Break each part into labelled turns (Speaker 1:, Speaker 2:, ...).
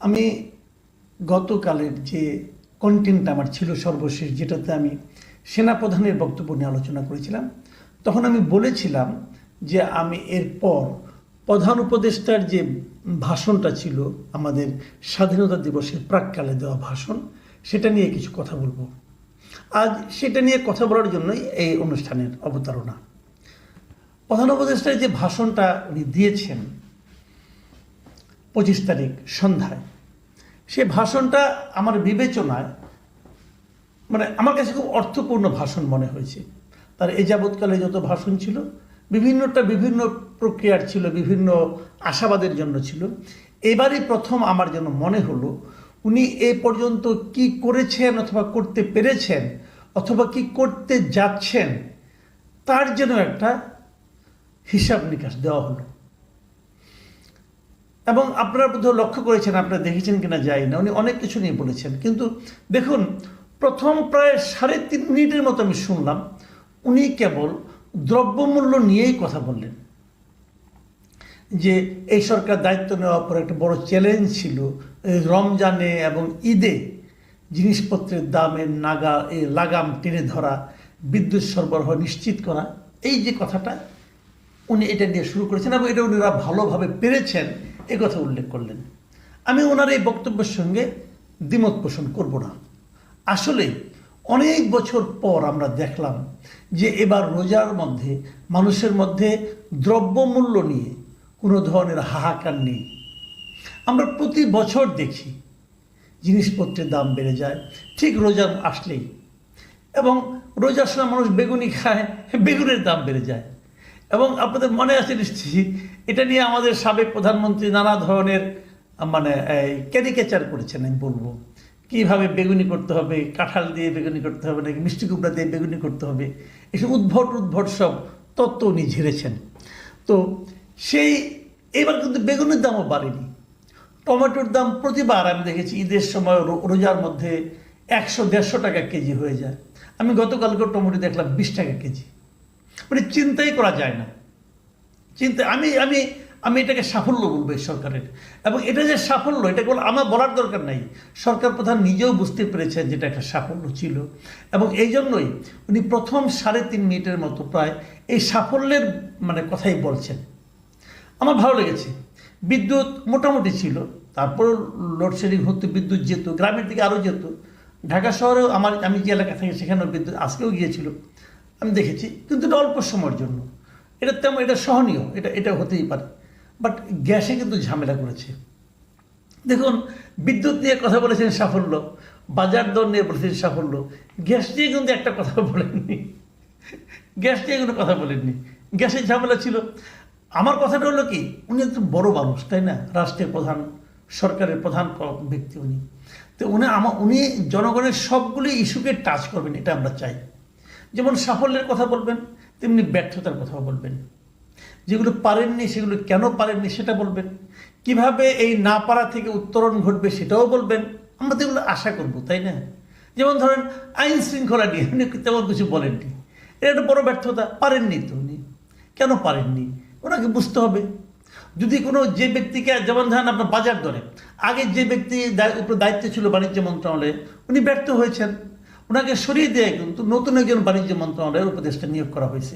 Speaker 1: আমি গতকালের যে কন্টেন্ট আমার ছিল সর্বশেষ, যেটাতে আমি সেনাপ্রধানের বক্তব্য নিয়ে আলোচনা করেছিলাম, তখন আমি বলেছিলাম যে আমি এরপর প্রধান উপদেষ্টার যে ভাষণটা ছিল আমাদের স্বাধীনতা দিবসের প্রাক্কালে দেওয়া ভাষণ, সেটা নিয়ে কিছু কথা বলবো। আজ সেটা নিয়ে কথা বলার জন্যই এই অনুষ্ঠানের অবতারণা। প্রধান উপদেষ্টার যে ভাষণটা উনি দিয়েছেন 25 তারিখ সন্ধ্যায়, সে ভাষণটা আমার বিবেচনায় আমার কাছে খুব অর্থপূর্ণ ভাষণ মনে হয়েছে। তার এ যাবৎকালে যত ভাষণ ছিল, বিভিন্নটা বিভিন্ন প্রক্রিয়ার ছিল, বিভিন্ন আশাবাদের জন্য ছিল। এবারই প্রথম আমার যেন মনে হলো উনি এ পর্যন্ত কি করেছেন অথবা করতে পেরেছেন অথবা কি করতে যাচ্ছেন, তার যেন একটা হিসাব নিকাশ দেওয়া হলো। এবং আপনারা বোধহয় লক্ষ্য করেছেন, আপনারা দেখেছেন কিনা জানি না, উনি অনেক কিছু নিয়ে বলেছেন। কিন্তু দেখুন, প্রথম প্রায় 3.5 মিনিটের মতো আমি শুনলাম উনি কেবল দ্রব্যমূল্য নিয়েই কথা বললেন, যে এই সরকার দায়িত্ব নেওয়ার পর একটা বড় চ্যালেঞ্জ ছিল রমজানে এবং ঈদে জিনিসপত্রের দামের লাগাম টেনে ধরা, বিদ্যুৎ সরবরাহ নিশ্চিত করা। এই যে কথাটা উনি এটা নিয়ে শুরু করেছেন এবং এটা উনিরা ভালোভাবে পেরেছেন, এ কথা উল্লেখ করলেন। আমি ওনার এই বক্তব্যের সঙ্গে দ্বিমত পোষণ করব না। আসলে অনেক বছর পর আমরা দেখলাম যে এবার রোজার মধ্যে মানুষের মধ্যে দ্রব্যমূল্য নিয়ে কোনো ধরনের হাহাকার নেই। আমরা প্রতি বছর দেখি জিনিসপত্রের দাম বেড়ে যায় ঠিক রোজা আসলেই, এবং রোজার সময় মানুষ বেগুনি খায়, বেগুনের দাম বেড়ে যায়। এবং আপনাদের মনে আছে নিশ্চয়ই, এটা নিয়ে আমাদের সাবেক প্রধানমন্ত্রী নানা ধরনের ক্যারিকেচার করেছেন। আমি বলবো কীভাবে বেগুনি করতে হবে, কাঁঠাল দিয়ে বেগুনি করতে হবে নাকি মিষ্টি কুমড়া দিয়ে বেগুনি করতে হবে, এসব উদ্ভট সব তত্ত্ব উনি ঝেড়েছেন। তো এবার কিন্তু বেগুনের দামও বাড়েনি। টমেটোর দাম প্রতিবার আমি দেখেছি ঈদের সময় রোজার মধ্যে 100-150 টাকা কেজি হয়ে যায়। আমি গতকালকে টমেটো দেখলাম 20 টাকা কেজি। চিন্তাই করা যায় না। আমি এটাকে সাফল্য বলবো এই সরকারের। এবং এটা যে সাফল্য, এটা আমার বলার দরকার নাই, সরকার প্রধান নিজেও বুঝতে পেরেছেন যেটা একটা সাফল্য ছিল। এবং এই জন্যই উনি প্রথম 3.5 মিনিটের মতো প্রায় এই সাফল্যের কথাই বলছেন। আমার ভালো লেগেছে। বিদ্যুৎ মোটামুটি ছিল, তারপরেও লোডশেডিং হতো, বিদ্যুৎ যেত, গ্রামের দিকে আরও যেত। ঢাকা শহরেও আমি যে এলাকা থাকি সেখানেও বিদ্যুৎ আজকেও গিয়েছিল, আমি দেখেছি। কিন্তু এটা অল্প সময়ের জন্য, এটা সহনীয়, এটা হতেই পারে। বাট গ্যাসে কিন্তু ঝামেলা করেছে। দেখুন, বিদ্যুৎ নিয়ে কথা বলেছেন সাফল্য, বাজার দর নিয়ে বলেছেন সাফল্য, গ্যাস নিয়ে কিন্তু একটা কথা বলেননি। গ্যাসের ঝামেলা ছিল। আমার কথাটা হলো কি, উনি একজন বড় মানুষ, তাই না? রাষ্ট্রের প্রধান, সরকারের প্রধান ব্যক্তি উনি। তো উনি জনগণের সবগুলি ইস্যুকে টাচ করবেন, এটা আমরা চাই। যেমন সাফল্যের কথা বলবেন, তেমনি ব্যর্থতার কথাও বলবেন। যেগুলো পারেননি সেগুলো কেন পারেননি সেটা বলবেন। কিভাবে এই না পারা থেকে উত্তরণ ঘটবে সেটাও বলবেন। আমরা তো এগুলো আশা করবো, তাই না? যেমন ধরেন আইন শৃঙ্খলা নিয়ে উনি তেমন কিছু বলেননি, এটা একটা বড় ব্যর্থতা। পারেননি তো উনি, কেন পারেননি ওনাকে বুঝতে হবে। যদি যে ব্যক্তিকে, যেমন ধরেন আপনার বাজার দরে, আগে যে ব্যক্তি উপর দায়িত্বে ছিল বাণিজ্য মন্ত্রণালয়ে, উনি ব্যর্থ হয়েছেন, ওনাকে সরিয়ে দেয় কিন্তু নতুন একজন বাণিজ্য মন্ত্রণালয়ের উপদেষ্টা নিয়োগ করা হয়েছে।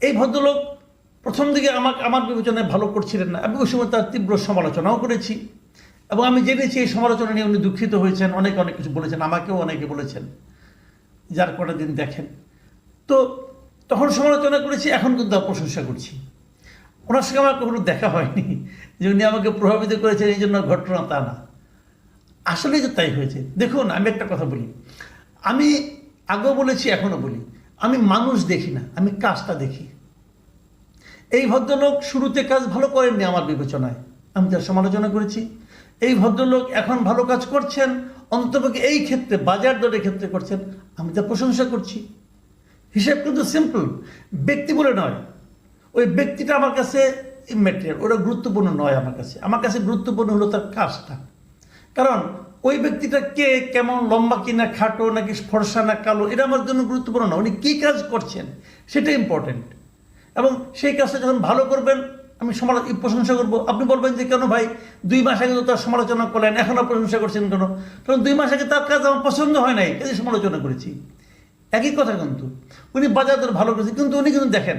Speaker 1: এই ভদ্রলোক প্রথম দিকে আমার বিবেচনায় ভালো করছিলেন না। আমি ওই সময় তার তীব্র সমালোচনাও করেছি এবং আমি জেনেছি এই সমালোচনা নিয়ে উনি দুঃখিত হয়েছেন, অনেক কিছু বলেছেন, আমাকেও অনেকে বলেছেন, যার কটা দিন দেখেন। তো তখন সমালোচনা করেছি, এখন কিন্তু প্রশংসা করছি। ওনার সঙ্গে আমার কখনো দেখা হয়নি যে উনি আমাকে প্রভাবিত করেছেন এই জন্য ঘটনা, তা না। আসলে যে তাই হয়েছে। দেখুন, আমি একটা কথা বলি, আমি আগেও বলেছি, এখনও বলি, আমি মানুষ দেখি না, আমি কাজটা দেখি। এই ভদ্রলোক শুরুতে কাজ ভালো করেননি আমার বিবেচনায়, আমি তার সমালোচনা করেছি। এই ভদ্রলোক এখন ভালো কাজ করছেন, অন্ততপক্ষে এই ক্ষেত্রে বাজার দরের ক্ষেত্রে করছেন, আমি তার প্রশংসা করছি। হিসেব কিন্তু সিম্পল, ব্যক্তি বলে নয়। ওই ব্যক্তিটা আমার কাছে ইম্যাটেরিয়াল, ওটা গুরুত্বপূর্ণ নয় আমার কাছে গুরুত্বপূর্ণ হলো তার কাজটা। কারণ ওই ব্যক্তিটা কে, কেমন, লম্বা কিনা খাটো নাকি ফর্সা না কালো, এটা আমার জন্য গুরুত্বপূর্ণ না। উনি কী কাজ করছেন সেটা ইম্পর্টেন্ট। এবং সেই কাজটা যখন ভালো করবেন আমি প্রশংসা করবো। আপনি বলবেন যে কেন ভাই 2 মাস আগে তো তার সমালোচনা করলেন, এখনও প্রশংসা করছেন কেন? কারণ 2 মাস আগে তার কাজ আমার পছন্দ হয় নাই, কাজে সমালোচনা করেছি। একই কথা, কিন্তু উনি বাজার দর ভালো করেছে, কিন্তু উনি কিন্তু দেখেন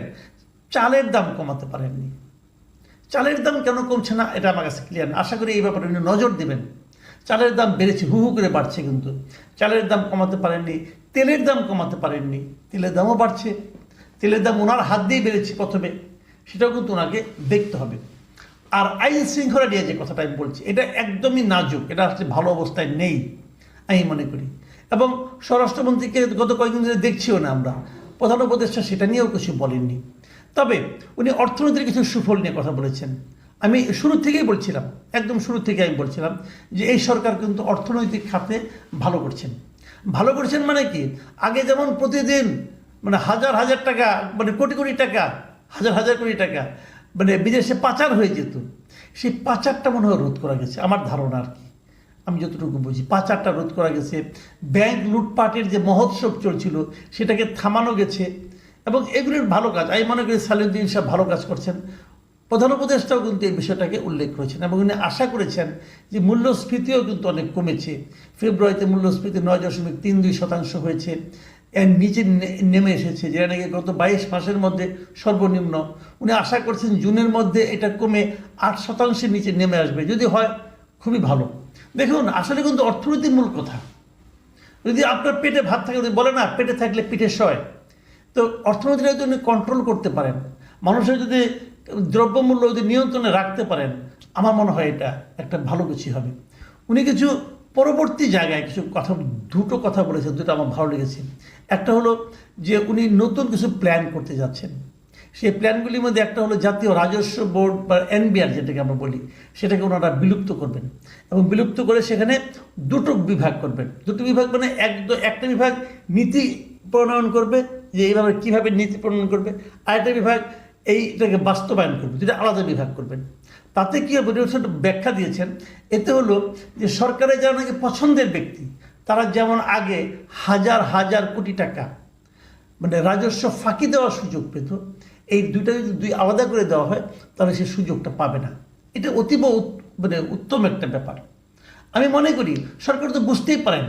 Speaker 1: চালের দাম কমাতে পারেননি। চালের দাম কেন কমছে না এটা আমার কাছে ক্লিয়ার না। আশা করি এই ব্যাপারে উনি নজর দেবেন। চালের দাম বেড়েছে, হু হু করে বাড়ছে, কিন্তু চালের দাম কমাতে পারেননি। তেলের দাম কমাতে পারেননি, তেলের দামও বাড়ছে। তেলের দাম ওনার হাত দিয়ে বেড়েছে প্রথমে, সেটাও কিন্তু ওনাকে দেখতে হবে। আর আইন শৃঙ্খলা নিয়ে যে কথাটা আমি বলছি, এটা একদমই নাজুক, এটা আসলে ভালো অবস্থায় নেই আমি মনে করি। এবং স্বরাষ্ট্রমন্ত্রীকে গত কয়েকদিন ধরে দেখছিও না আমরা, প্রধান উপদেষ্টা সেটা নিয়েও কিছু বলেননি। তবে উনি অর্থনীতির কিছু সুফল নিয়ে কথা বলেছেন। আমি শুরু থেকেই বলছিলাম, একদম শুরু থেকে আমি বলছিলাম যে এই সরকার কিন্তু অর্থনৈতিক খাতে ভালো করছেন। ভালো করছেন মানে কি, আগে যেমন প্রতিদিন মানে হাজার হাজার টাকা, মানে কোটি কোটি টাকা, হাজার হাজার কোটি টাকা মানে বিদেশে পাচার হয়ে যেত, সেই পাচারটা মনে হয় রোধ করা গেছে আমার ধারণা আর কি। আমি যতটুকু বুঝি পাচারটা রোধ করা গেছে। ব্যাংক লুটপাটের যে মহোৎসব চলছিল সেটাকে থামানো গেছে, এবং এগুলির ভালো কাজ আমি মনে করি সালেউদ্দিন সাহেব ভালো কাজ করছেন। প্রধান উপদেষ্টাও কিন্তু এই বিষয়টাকে উল্লেখ করেছেন, এবং উনি আশা করেছেন যে মূল্যস্ফীতিও কিন্তু অনেক কমেছে। ফেব্রুয়ারিতে মূল্যস্ফীতি 9.32% হয়েছে, এর নিচে নেমে এসেছে, যেটা নাকি গত 22 মাসের মধ্যে সর্বনিম্ন। উনি আশা করছেন জুনের মধ্যে এটা কমে 8%-এর নিচে নেমে আসবে। যদি হয় খুবই ভালো। দেখুন আসলে কিন্তু অর্থনীতির মূল কথা, যদি আপনার পেটে ভাত থাকে, বলে না পেটে থাকলে পিঠে সয়, তো অর্থনীতিটা যদি উনি কন্ট্রোল করতে পারেন, মানুষের যদি দ্রব্যমূল্য যদি নিয়ন্ত্রণে রাখতে পারেন, আমার মনে হয় এটা একটা ভালো কিছু হবে। উনি কিছু পরবর্তী জায়গায় কিছু কথা, দুটো কথা বলেছেন, দুটো আমার ভালো লেগেছে। একটা হলো যে উনি নতুন কিছু প্ল্যান করতে যাচ্ছেন। সেই প্ল্যানগুলির মধ্যে একটা হলো জাতীয় রাজস্ব বোর্ড বা এনবিআর যেটাকে আমরা বলি, সেটাকে ওনারা বিলুপ্ত করবেন, এবং বিলুপ্ত করে সেখানে দুটো বিভাগ করবেন। দুটো বিভাগ মানে একটা বিভাগ নীতি প্রণয়ন করবে, যে এইভাবে কীভাবে নীতি প্রণয়ন করবে, আরেকটা বিভাগ এইটাকে বাস্তবায়ন করবে, যেটা আলাদা বিভাগ করবেন। তাতে কী হবে ব্যাখ্যা দিয়েছেন, এতে হলো যে সরকারের যারা নাকি পছন্দের ব্যক্তি, তারা যেমন আগে হাজার হাজার কোটি টাকা মানে রাজস্ব ফাঁকি দেওয়ার সুযোগ পেত, এই দুইটা যদি আলাদা করে দেওয়া হয় তাহলে সে সুযোগটা পাবে না। এটা অতীব মানে উত্তম একটা ব্যাপার। আমি মনে করি সরকার তো বুঝতেই পারেন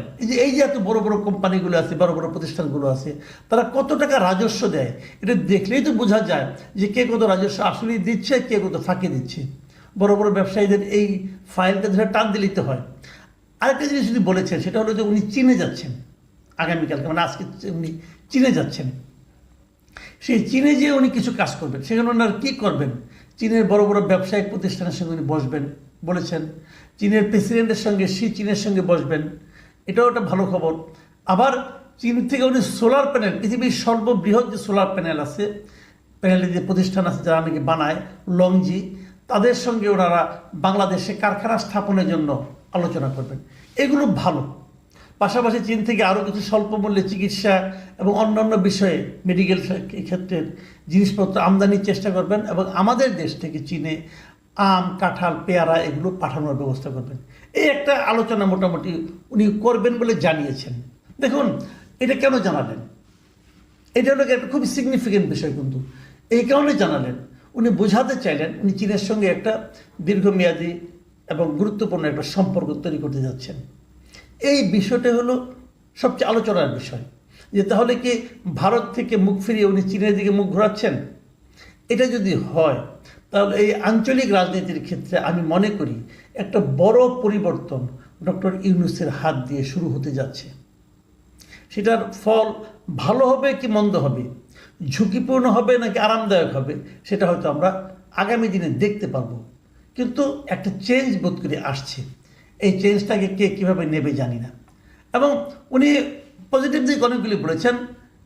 Speaker 1: এই যে এত বড় বড় কোম্পানিগুলো আছে, বড় বড় প্রতিষ্ঠানগুলো আছে, তারা কত টাকা রাজস্ব দেয়, এটা দেখলেই তো বোঝা যায় যে কে কত রাজস্ব আসলেই দিচ্ছে, কে কত ফাঁকি দিচ্ছে। বড় বড় ব্যবসায়ীদের এই ফাইলটা ধরে টান দিতে হয়। আরেকটা জিনিস যদি বলেছেন, সেটা হলো যে উনি চীনে যাচ্ছেন আগামীকালকে, মানে আজকে উনি চীনে যাচ্ছেন। সেই চীনে যেয়ে উনি কিছু কাজ করবেন, সেখানে ওনারা কী করবেন, চীনের বড় বড় ব্যবসায়িক প্রতিষ্ঠানের সঙ্গে উনি বসবেন বলেছেন। চীনের প্রেসিডেন্টের সঙ্গে চীনের সঙ্গে বসবেন, এটাও একটা ভালো খবর। আবার চীন থেকে উনি সোলার প্যানেল, পৃথিবীর সর্ববৃহৎ যে সোলার প্যানেল আছে, প্যানেলের যে প্রতিষ্ঠান আছে যারা নাকি বানায় লংজি, তাদের সঙ্গে ওনারা বাংলাদেশে কারখানা স্থাপনের জন্য আলোচনা করবেন। এগুলো ভালো। পাশাপাশি চীন থেকে আরও কিছু স্বল্প মূল্যে চিকিৎসা এবং অন্যান্য বিষয়ে মেডিকেল ক্ষেত্রের জিনিসপত্র আমদানির চেষ্টা করবেন, এবং আমাদের দেশ থেকে চীনে আম, কাঁঠাল, পেয়ারা এগুলো পাঠানোর ব্যবস্থা করবেন। এই একটা আলোচনা মোটামুটি উনি করবেন বলে জানিয়েছেন। দেখুন এটা কেন জানালেন, এটা হলো একটা খুবই সিগনিফিকেন্ট বিষয়, কিন্তু এই কারণে জানালেন উনি বোঝাতে চাইলেন উনি চীনের সঙ্গে একটা দীর্ঘমেয়াদী এবং গুরুত্বপূর্ণ একটা সম্পর্ক তৈরি করতে যাচ্ছেন। এই বিষয়টা হলো সবচেয়ে আলোচনার বিষয়, যে তাহলে কি ভারত থেকে মুখ ফিরিয়ে উনি চীনের দিকে মুখ ঘোরাচ্ছেন। এটা যদি হয় তাহলে এই আঞ্চলিক রাজনীতির ক্ষেত্রে আমি মনে করি একটা বড় পরিবর্তন ডক্টর ইউনূসের হাত দিয়ে শুরু হতে যাচ্ছে। সেটার ফল ভালো হবে কি মন্দ হবে, ঝুঁকিপূর্ণ হবে নাকি আরামদায়ক হবে, সেটা হয়তো আমরা আগামী দিনে দেখতে পারবো। কিন্তু একটা চেঞ্জ বোধ করে আসছে, এই চেঞ্জটাকে কে কীভাবে নেবে জানি না। এবং উনি পজিটিভ দিক অনেকগুলি বলেছেন,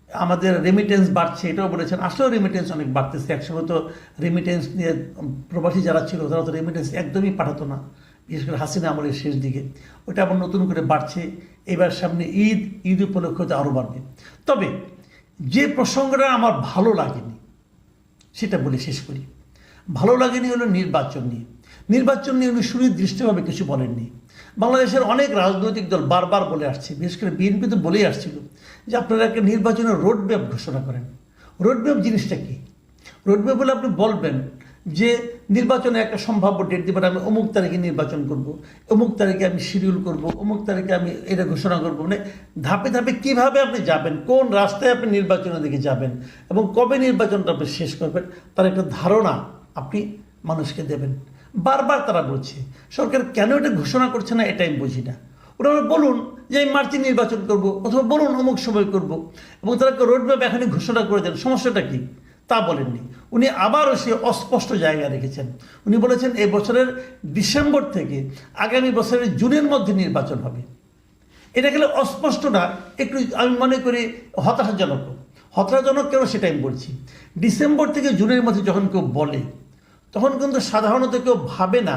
Speaker 1: আমাদের রেমিটেন্স বাড়ছে এটাও বলেছেন। আসলেও রেমিটেন্স অনেক বাড়তেছে। একসময় তো রেমিটেন্স নিয়ে প্রবাসী যারা ছিল তারা তো রেমিটেন্স একদমই পাঠাতো না, বিশেষ করে হাসিনা আমলের শেষ দিকে। ওটা আবার নতুন করে বাড়ছে। এবার সামনে ঈদ উপলক্ষে তো আরও বাড়বে। তবে যে প্রসঙ্গটা আমার ভালো লাগেনি সেটা বলে শেষ করি। ভালো লাগেনি হলো নির্বাচন নিয়ে। নির্বাচন নিয়ে উনি সুনির্দিষ্টভাবে কিছু বলেননি। বাংলাদেশের অনেক রাজনৈতিক দল বারবার বলে আসছে, বিশেষ করে বিএনপি তো বলেই আসছিল যে আপনারা একটা নির্বাচনের রোডম্যাপ ঘোষণা করেন। রোডম্যাপ জিনিসটা কি? রোডম্যাপ বলে আপনি বলবেন যে নির্বাচনে একটা সম্ভাব্য ডেট দিবেন, আমি অমুক তারিখে নির্বাচন করব, অমুক তারিখে আমি শিডিউল করব, অমুক তারিখে আমি এটা ঘোষণা করব, মানে ধাপে ধাপে কীভাবে আপনি যাবেন, কোন রাস্তায় আপনি নির্বাচনের দিকে যাবেন এবং কবে নির্বাচনটা আপনি শেষ করবেন তার একটা ধারণা আপনি মানুষকে দেবেন। বারবার তারা বলছে সরকার কেন এটা ঘোষণা করছে না, এটা আমি বুঝি না। ওরা বলুন যে আমি মার্চে নির্বাচন করব, অথবা বলুন অমুক সময় করব, এবং তারা রোডম্যাপ এখনই ঘোষণা করে দেন, সমস্যাটা কি তা বলেননি। উনি আবারও সে অস্পষ্ট জায়গায় রেখেছেন। উনি বলেছেন এই বছরের ডিসেম্বর থেকে আগামী বছরের জুনের মধ্যে নির্বাচন হবে। এটা গেলে অস্পষ্ট না, একটু আমি মনে করি হতাশাজনক। হতাশাজনক কেন সেটা আমি বলছি, ডিসেম্বর থেকে জুনের মধ্যে যখন কেউ বলে তখন কিন্তু সাধারণত কেউ ভাবে না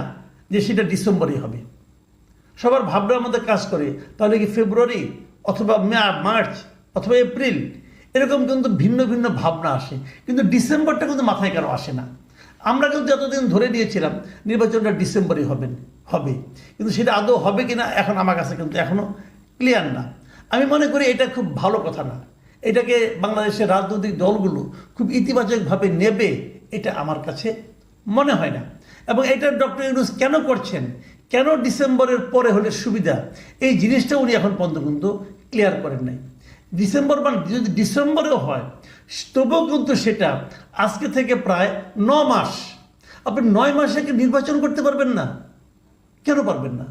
Speaker 1: যে সেটা ডিসেম্বরেই হবে। সবার ভাবনার মধ্যে কাজ করে তাহলে কি ফেব্রুয়ারি অথবা মার্চ অথবা এপ্রিল, এরকম কিন্তু ভিন্ন ভিন্ন ভাবনা আসে, কিন্তু ডিসেম্বরটা কিন্তু মাথায় কারো আসে না। আমরা কিন্তু এতদিন ধরে নিয়েছিলাম নির্বাচনটা ডিসেম্বরে হবে, কিন্তু সেটা আদৌ হবে কি না এখন আমার কাছে কিন্তু এখনও ক্লিয়ার না। আমি মনে করি এটা খুব ভালো কথা না, এটাকে বাংলাদেশের রাজনৈতিক দলগুলো খুব ইতিবাচকভাবে নেবে এটা আমার কাছে মনে হয় না। এবং এটা ডক্টর ইউনূস কেন করছেন, কেন ডিসেম্বরের পরে হলে সুবিধা, এই জিনিসটা উনি এখন পর্যন্ত কিন্তু ক্লিয়ার করেন নাই। ডিসেম্বর মানে যদি ডিসেম্বরেও হয় তবুও কিন্তু সেটা আজকে থেকে প্রায় 9 মাস, আপনি 9 মাসে কি নির্বাচন করতে পারবেন না? কেন পারবেন না?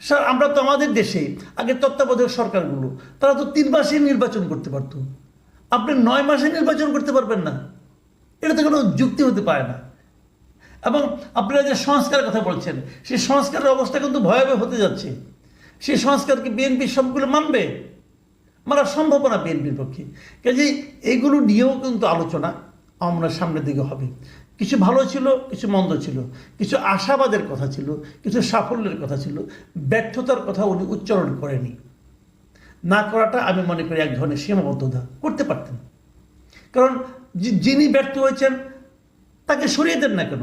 Speaker 1: স্যার আমরা তো আমাদের দেশে আগে তত্ত্বাবধায়ক সরকারগুলো তারা তো 3 মাসে নির্বাচন করতে পারতো, আপনি 9 মাসে নির্বাচন করতে পারবেন না? এটা তো কোনো যুক্তি হতে পারে না। এবং আপনারা যে সংস্কারের কথা বলছেন সেই সংস্কারের অবস্থা কিন্তু ভয়াবহ হতে যাচ্ছে। সেই সংস্কারকে বিএনপি সবগুলো মানবে? মানা সম্ভব না বিএনপির পক্ষে। কাজেই এইগুলো নিয়েও কিন্তু আলোচনা আমরা সামনের দিকে হবে। কিছু ভালো ছিল, কিছু মন্দ ছিল, কিছু আশাবাদের কথা ছিল, কিছু সাফল্যের কথা ছিল, ব্যর্থতার কথা উনি উচ্চারণ করেনি। না করাটা আমি মনে করি এক ধরনের সীমাবদ্ধতা, করতে পারতেন। কারণ যিনি ব্যর্থ হয়েছেন তাকে সরিয়ে দেন না কেন,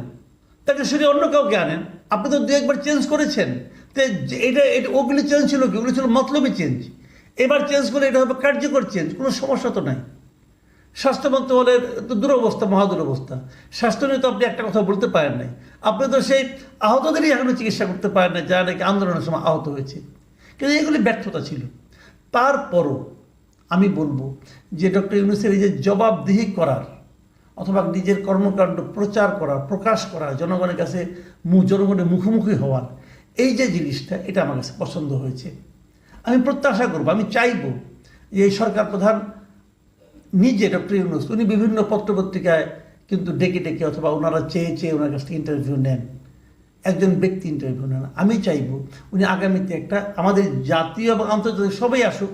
Speaker 1: তাকে সরিয়ে অন্য কাউকে আনেন। আপনি তো 2-1বার চেঞ্জ করেছেন, তো এটা ওগুলি চেঞ্জ ছিল কি, ওগুলি ছিল মতলবী চেঞ্জ। এবার চেঞ্জ করে এটা হবে কার্যকর চেঞ্জ, কোনো সমস্যা তো নাই। স্বাস্থ্য মন্ত্রণালয়ের তো দুরবস্থা, মহাদুরবস্থা। স্বাস্থ্য নিয়ে তো আপনি একটা কথা বলতে পারেন নাই। আপনি তো সেই আহতদেরই এখনও চিকিৎসা করতে পারেন না যারা নাকি আন্দোলনের সময় আহত হয়েছে। কিন্তু এগুলি ব্যর্থতা ছিল। তারপরও আমি বলবো যে ডক্টর ইউনূসের এই যে জবাবদিহি করার অথবা নিজের কর্মকাণ্ড প্রচার করার, প্রকাশ করার, জনগণের কাছে জনগণের মুখোমুখি হওয়ার এই যে জিনিসটা, এটা আমার কাছে পছন্দ হয়েছে। আমি প্রত্যাশা করব, আমি চাইব যে এই সরকার প্রধান নিজে ডক্টর ইউনূস উনি বিভিন্ন পত্রপত্রিকায় কিন্তু ডেকে ডেকে অথবা ওনারা চেয়ে ওনার কাছ থেকে ইন্টারভিউ নেন, একজন ব্যক্তি ইন্টারভিউ নেন। আমি চাইব উনি আগামীতে একটা আমাদের জাতীয় এবং আন্তর্জাতিক সবাই আসুক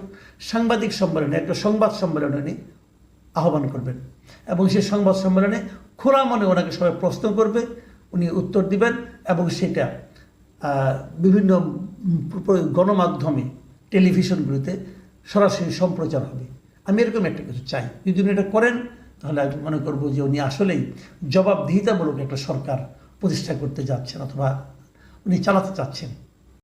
Speaker 1: সাংবাদিক সম্মেলনে, একটা সংবাদ সম্মেলনে উনি আহ্বান করবেন এবং সেই সংবাদ সম্মেলনে খোলা মনে ওনাকে সবাই প্রশ্ন করবে, উনি উত্তর দিবেন এবং সেটা বিভিন্ন গণমাধ্যমে, টেলিভিশনগুলিতে সরাসরি সম্প্রচার হবে। আমি এরকম একটা কিছু চাই। যদি উনি এটা করেন তাহলে আমি মনে করবো যে উনি আসলেই জবাবদিহিতামূলক একটা সরকার প্রতিষ্ঠা করতে যাচ্ছেন অথবা উনি চালাতে চাচ্ছেন।